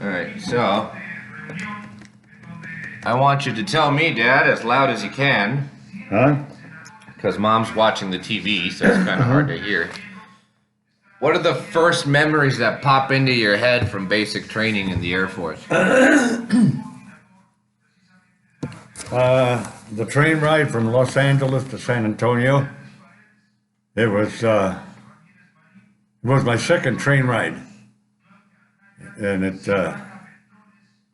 Alright, so I want you to tell me, Dad, as loud as you can, Huh? because Mom's watching the TV, so it's kind of hard to hear. What are the first memories that pop into your head from basic training in the Air Force? The train ride from Los Angeles to San Antonio. It was my second train ride, and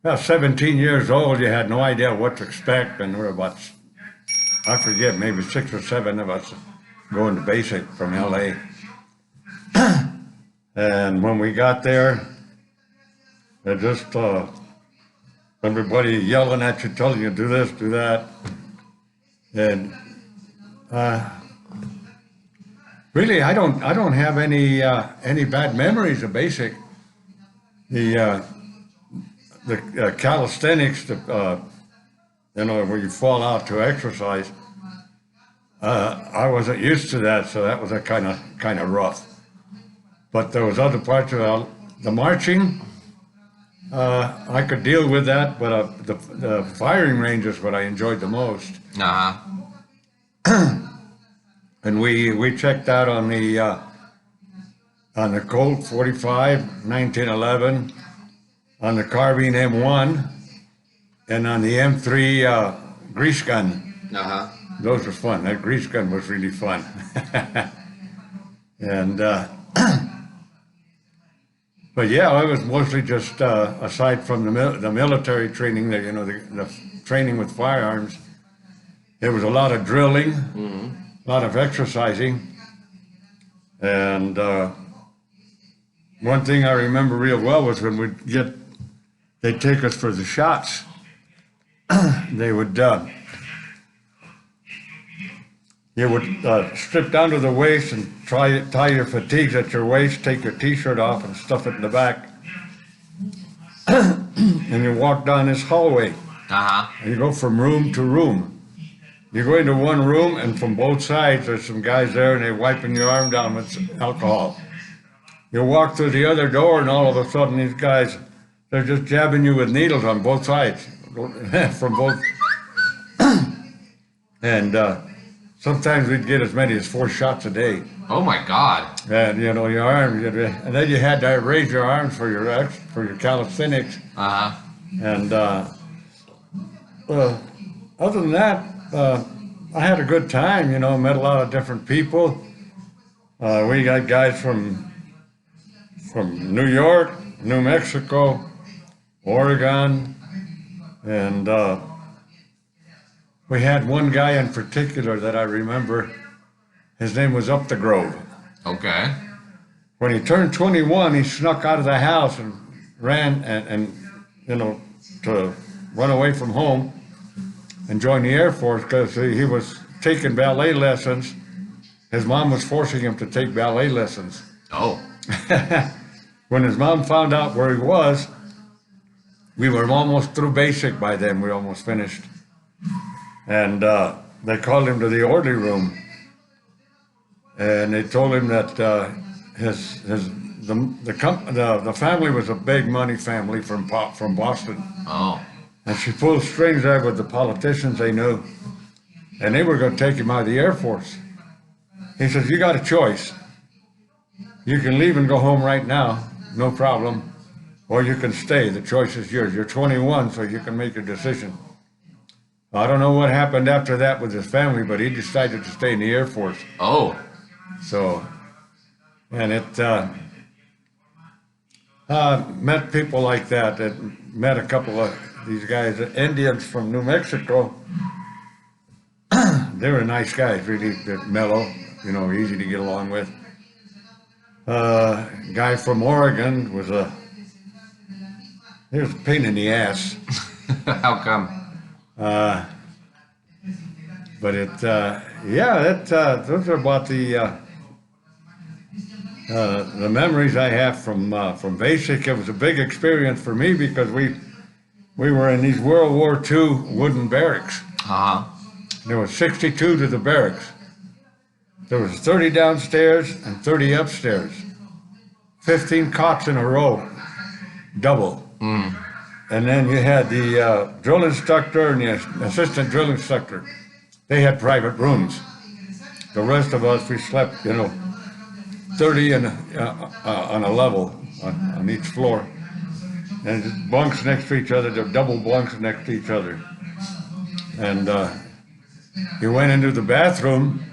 about 17 years old. You had no idea what to expect, and there were about, I forget, maybe 6 or 7 of us going to basic from LA. And when we got there, it just everybody yelling at you, telling you do this, do that, and really, I don't have any bad memories of basic. The calisthenics, where you fall out to exercise. I wasn't used to that, so that was a kind of rough. But there was other parts of the marching. I could deal with that, but the firing range is what I enjoyed the most. And we checked out on the Colt 45, 1911, on the carbine M1, and on the M3 grease gun. Those were fun. That grease gun was really fun. And but yeah, I was mostly just aside from the military training, the training with firearms. There was a lot of drilling, a lot of exercising, and one thing I remember real well was when they'd take us for the shots. They would, you would strip down to the waist and tie your fatigues at your waist, take your t-shirt off and stuff it in the back. And you walk down this hallway. And you go from room to room. You go into one room, and from both sides there's some guys there, and they're wiping your arm down with alcohol. You walk through the other door, and all of a sudden these guys, they're just jabbing you with needles on both sides, from both. And sometimes we'd get as many as 4 shots a day. Oh my God! And your arm, and then you had to raise your arms for your calisthenics. And other than that, I had a good time. Met a lot of different people. We got guys from New York, New Mexico, Oregon, and we had one guy in particular that I remember. His name was Up the Grove. Okay. When he turned 21, he snuck out of the house and ran to run away from home and join the Air Force because he was taking ballet lessons. His mom was forcing him to take ballet lessons. Oh. When his mom found out where he was, we were almost through basic by then. We almost finished. And they called him to the orderly room. And they told him that the family was a big money family from Boston. Oh. And she pulled strings there with the politicians they knew. And they were going to take him out of the Air Force. He says, you got a choice. You can leave and go home right now, no problem. Or you can stay. The choice is yours. You're 21, so you can make your decision. I don't know what happened after that with his family, but he decided to stay in the Air Force. Oh. So, and met people like that. Met a couple of these guys, Indians from New Mexico. They were nice guys, really mellow, easy to get along with. Guy from Oregon he was a pain in the ass. How come? But those are about the memories I have from basic. It was a big experience for me because we were in these World War II wooden barracks. There were 62 to the barracks. There was 30 downstairs and 30 upstairs. 15 cots in a row, double. And then you had the drill instructor and the assistant drill instructor. They had private rooms. The rest of us, we slept, 30 on a level on each floor. And bunks next to each other, they're double bunks next to each other. And you went into the bathroom,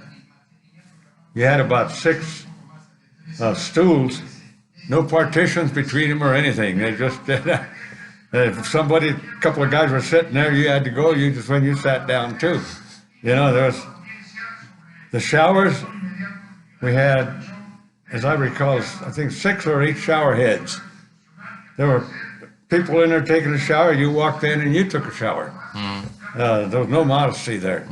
you had about 6 stools, no partitions between them or anything. They just, if a couple of guys were sitting there, you had to go, when you sat down too. There was the showers, we had, as I recall, I think 6 or 8 shower heads. There were people in there taking a shower, you walked in and you took a shower. There was no modesty there.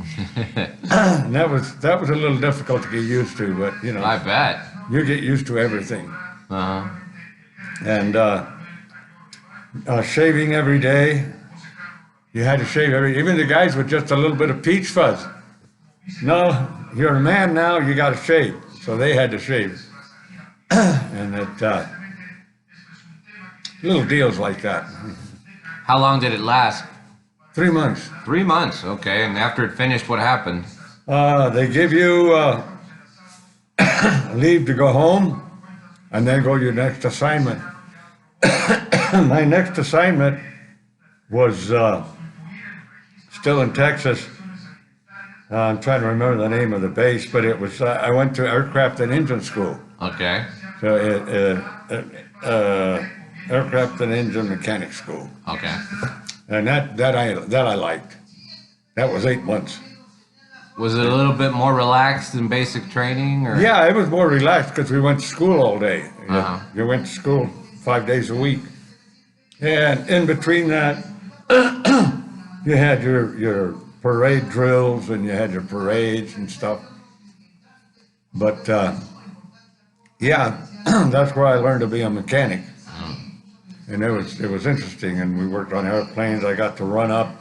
And that was a little difficult to get used to, but I bet. You get used to everything. And shaving every day. You had to shave even the guys with just a little bit of peach fuzz. No, you're a man now, you got to shave. So they had to shave. And little deals like that. How long did it last? 3 months. 3 months, okay. And after it finished, what happened? They give you leave to go home and then go to your next assignment. My next assignment was still in Texas. I'm trying to remember the name of the base, but it was, I went to aircraft and engine school. Okay. So aircraft and engine mechanic school. Okay. And that I liked. That was 8 months. Was it a little bit more relaxed than basic training? Or? Yeah, it was more relaxed because we went to school all day. You went to school 5 days a week. And in between that, you had your parade drills and you had your parades and stuff. But yeah, that's where I learned to be a mechanic. And it was interesting, and we worked on airplanes. I got to run up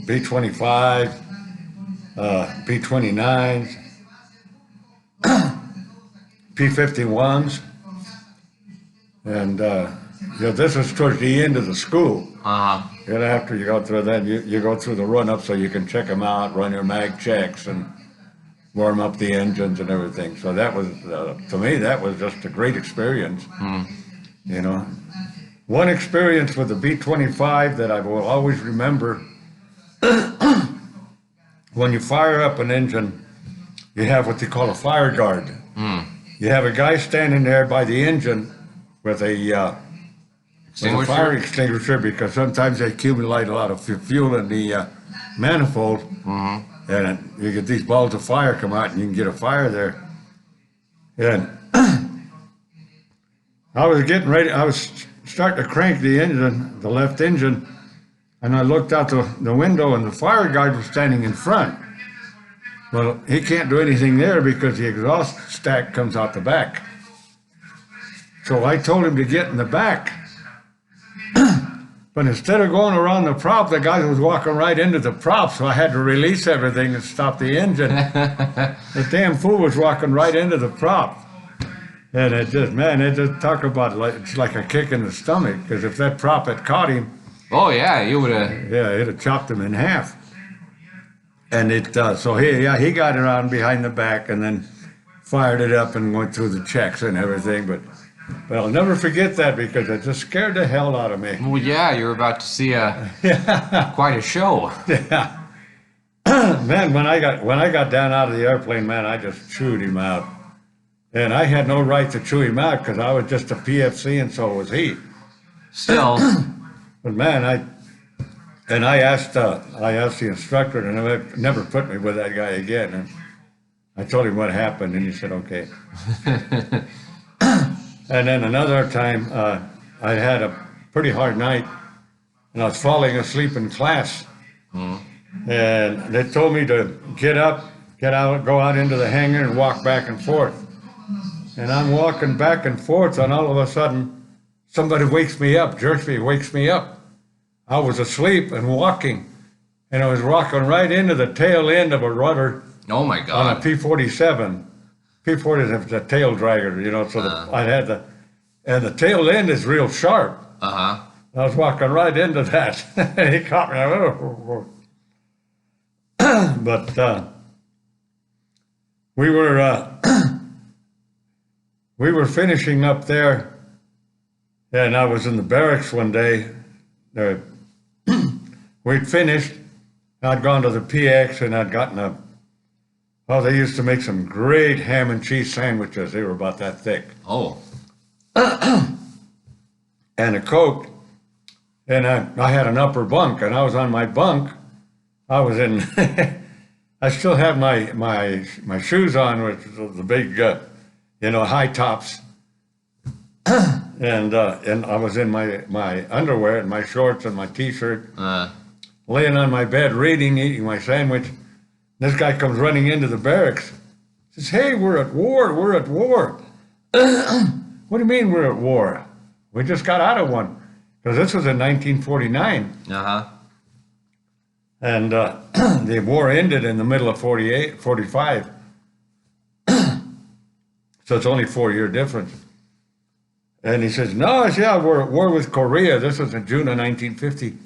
B-25, B-29s, P-51s, and this was towards the end of the school. And after you go through that, you go through the run-up so you can check them out, run your mag checks, and warm up the engines and everything. So that was, to me, that was just a great experience. One experience with the B-25 that I will always remember, when you fire up an engine, you have what they call a fire guard. You have a guy standing there by the engine with a fire extinguisher, because sometimes they accumulate a lot of fuel in the manifold. And you get these balls of fire come out and you can get a fire there. And I was getting ready, I was starting to crank the engine, the left engine, and I looked out the window and the fire guard was standing in front. Well, he can't do anything there because the exhaust stack comes out the back. So I told him to get in the back. But instead of going around the prop, the guy was walking right into the prop, so I had to release everything and stop the engine. The damn fool was walking right into the prop. And it just talk about it's like a kick in the stomach, because if that prop had caught him, oh yeah, you would have. Yeah, it'd have chopped him in half. And so he got around behind the back and then fired it up and went through the checks and everything, but I'll never forget that because it just scared the hell out of me. Well, yeah, you're about to see quite a show. Yeah. Man, when I got down out of the airplane, man, I just chewed him out. And I had no right to chew him out because I was just a PFC and so was he. Still. But man, I asked the instructor to never put me with that guy again. And I told him what happened and he said, okay. And then another time, I had a pretty hard night, and I was falling asleep in class. And they told me to get up, go out into the hangar and walk back and forth. And I'm walking back and forth, and all of a sudden, somebody wakes me up, wakes me up. I was asleep and walking, and I was walking right into the tail end of a rudder. Oh my God. On a P-47. P-40 is a tail dragger, so I had and the tail end is real sharp. Uh-huh. I was walking right into that. He caught me. But we were we were finishing up there, and I was in the barracks one day. We'd finished. I'd gone to the PX, and I'd gotten oh, they used to make some great ham and cheese sandwiches. They were about that thick. Oh. And a Coke. And I had an upper bunk, and I was on my bunk. I was in, I still have my shoes on, which is the big, high tops. And I was in my underwear and my shorts and my T-shirt, laying on my bed, reading, eating my sandwich. This guy comes running into the barracks. Says, "Hey, we're at war. We're at war." What do you mean we're at war? We just got out of one. Because this was in 1949. Uh-huh. And the war ended in the middle of 45. So it's only 4-year difference. And he says, "No, yeah, we're at war with Korea." This was in June of 1950.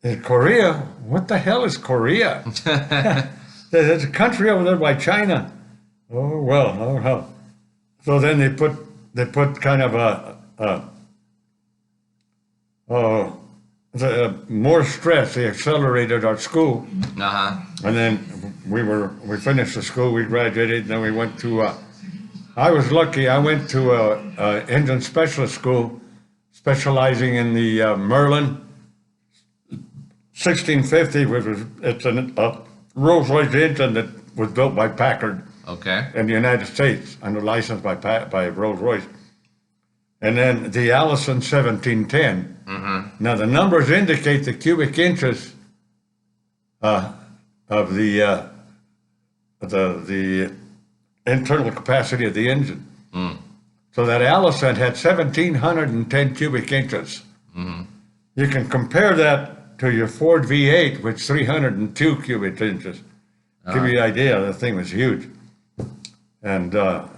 In Korea? What the hell is Korea? There's a country over there by China. Oh, well, oh, hell. So then they put kind of more stress. They accelerated our school. Uh-huh. And then we finished the school, we graduated, and then we went to, I was lucky, I went to a engine specialist school specializing in the Merlin 1650, it's a Rolls-Royce engine that was built by Packard Okay. in the United States under license by Rolls-Royce. And then the Allison 1710. Mm-hmm. Now the numbers indicate the cubic inches of the internal capacity of the engine. Mm. So that Allison had 1,710 cubic inches. Mm-hmm. You can compare that to your Ford V8, which 302 cubic inches. Give you an idea, the thing was huge. And the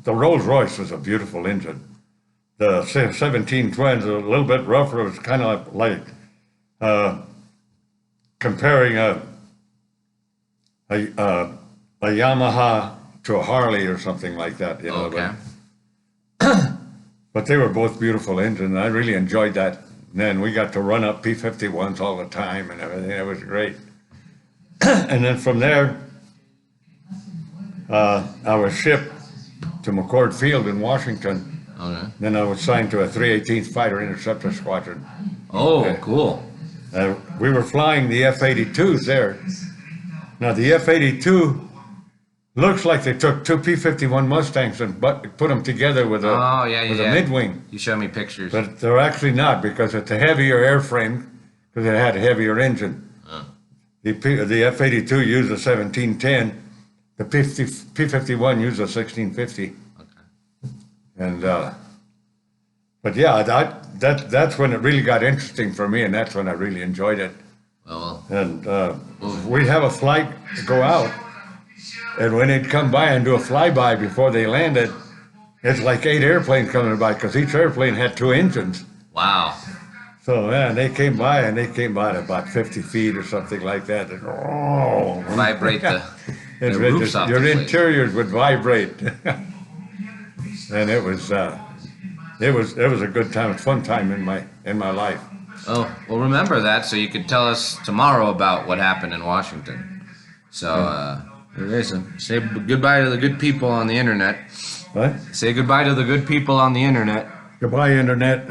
Rolls-Royce was a beautiful engine. The 1720 a little bit rougher. It was kind of like comparing a Yamaha to a Harley or something like that. Okay. But they were both beautiful engines. I really enjoyed that. And then we got to run up P-51s all the time and everything. It was great. And then from there, I was shipped to McCord Field in Washington. Okay. Then I was assigned to a 318th Fighter Interceptor Squadron. Oh, cool. We were flying the F-82s there. Now the F-82 looks like they took two P-51 Mustangs and put them together with a mid-wing. You showed me pictures. But they're actually not, because it's a heavier airframe, because it had a heavier engine. The F-82 used a 1710. The P-51 used a 1650. Okay. And but yeah, that's when it really got interesting for me, and that's when I really enjoyed it. Well. And we'd have a flight go out, and when they'd come by and do a flyby before they landed, it's like 8 airplanes coming by, because each airplane had 2 engines. Wow. So man, they came by at about 50 feet or something like that. And, Vibrate the roofs off the your place. interiors would vibrate. And it was a good time, a fun time in my life. Oh, well, remember that so you could tell us tomorrow about what happened in Washington. So, say goodbye to the good people on the internet. What? Say goodbye to the good people on the internet. Goodbye, internet.